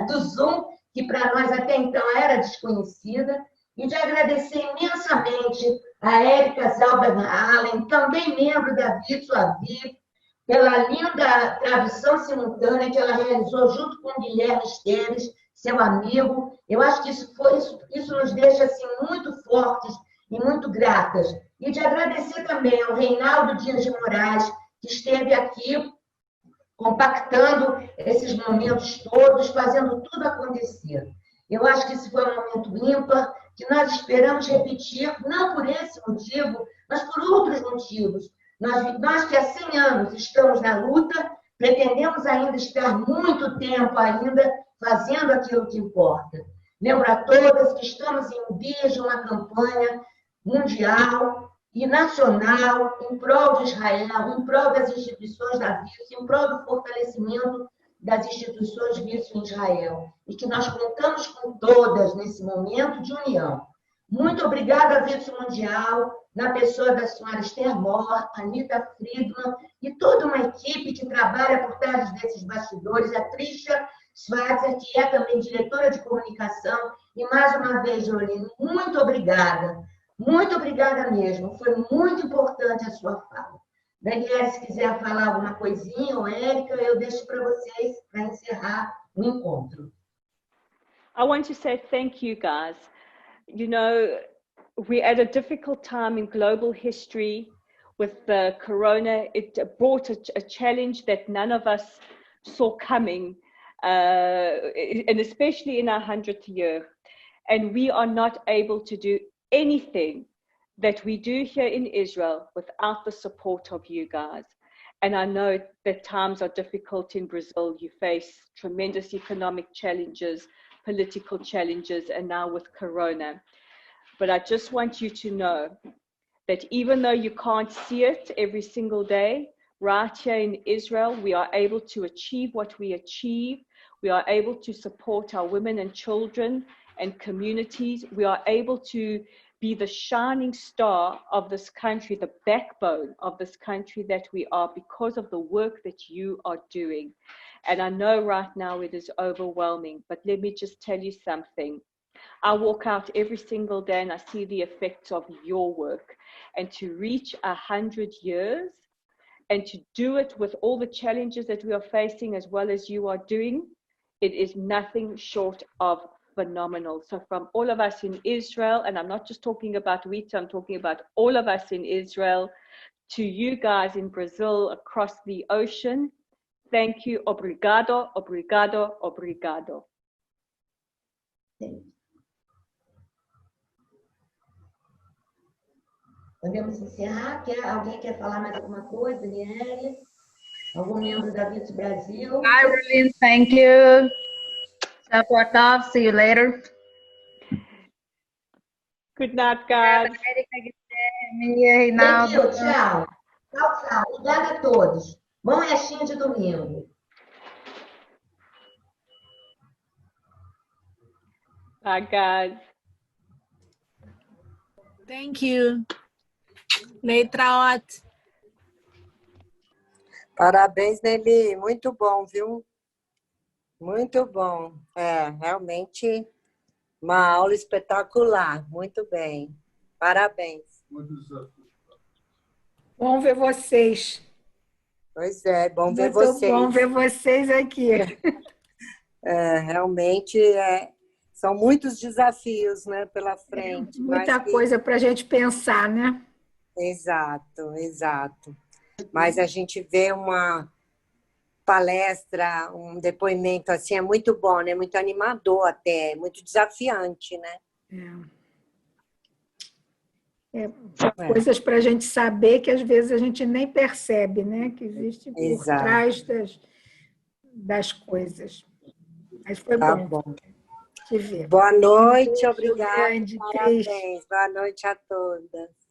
do Zoom, que para nós até então era desconhecida, e de agradecer imensamente a Érica Zalban-Allen, também membro da WIZO Aviv, pela linda tradução simultânea que ela realizou junto com o Guilherme Esteves, seu amigo. Eu acho que isso nos deixa assim, muito fortes e muito gratas. E de agradecer também ao Reinaldo Dias de Moraes, que esteve aqui compactando esses momentos todos, fazendo tudo acontecer. Eu acho que esse foi um momento ímpar, que nós esperamos repetir, não por esse motivo, mas por outros motivos. Nós que há 100 anos estamos na luta, pretendemos ainda estar muito tempo ainda fazendo aquilo que importa. Lembro a todas que estamos em vias de uma campanha mundial e nacional em prol de Israel, em prol das instituições da WIZO, em prol do fortalecimento das instituições WIZO em Israel. E que nós contamos com todas nesse momento de união. Muito obrigada, WIZO Mundial, na pessoa da senhora Esther Mor, Anita Friedman e toda uma equipe que trabalha por trás desses bastidores, a Trisha Schwarzer, que é também diretora de comunicação. E mais uma vez, Rolene, muito obrigada. Muito obrigada mesmo. Foi muito importante a sua fala. Daniela, se quiser falar alguma coisinha, ou Érica, eu deixo para vocês para encerrar o encontro.
I want to say thank you, guys. You know, we're at a difficult time in global history with the corona. It brought a challenge that none of us saw coming, and especially in our 100th year. And we are not able to do anything that we do here in Israel without the support of you guys. And I know that times are difficult in Brazil. You face tremendous economic challenges, political challenges, and now with Corona. But I just want you to know that even though you can't see it every single day, right here in Israel, we are able to achieve what we achieve. We are able to support our women and children and communities. We are able to be the shining star of this country, the backbone of this country that we are, because of the work that you are doing. And I know right now it is overwhelming, but let me just tell you something. I walk out every single day and I see the effects of your work. And to reach 100 years and to do it with all the challenges that we are facing as well as you are doing, it is nothing short of phenomenal. So from all of us in Israel, and I'm not just talking about WIZO, I'm talking about all of us in Israel, to you guys in Brazil, across the ocean, thank you. Obrigado, obrigado, obrigado.
Podemos encerrar? Alguém quer falar mais alguma coisa, Daniele? Algum membro da WIZO Brasil?
Bye, Rolene. Thank you. Tchau, boa tarde. See you later.
Good night, guys.
Thank you, tchau. Tchau, tchau. Obrigada a todos. Bom restinho de domingo.
Bye, guys.
Thank you. Leitraot.
Parabéns, Nelly. Muito bom, viu? Muito bom. Realmente uma aula espetacular. Muito bem. Parabéns.
Bom ver vocês.
Pois é, bom ver
Muito
vocês.
bom ver vocês aqui.
Realmente são muitos desafios, né, pela frente.
Muita coisa para a gente pensar, né?
Exato, exato. Mas a gente vê uma palestra, um depoimento assim, é muito bom, né? Muito animador até, muito desafiante, né?
Coisas para a gente saber que às vezes a gente nem percebe, né? Que existe por trás das coisas. Mas foi bom te ver.
Boa noite,
Um
obrigada.
grande,
Parabéns.
Cris.
Boa noite a todas.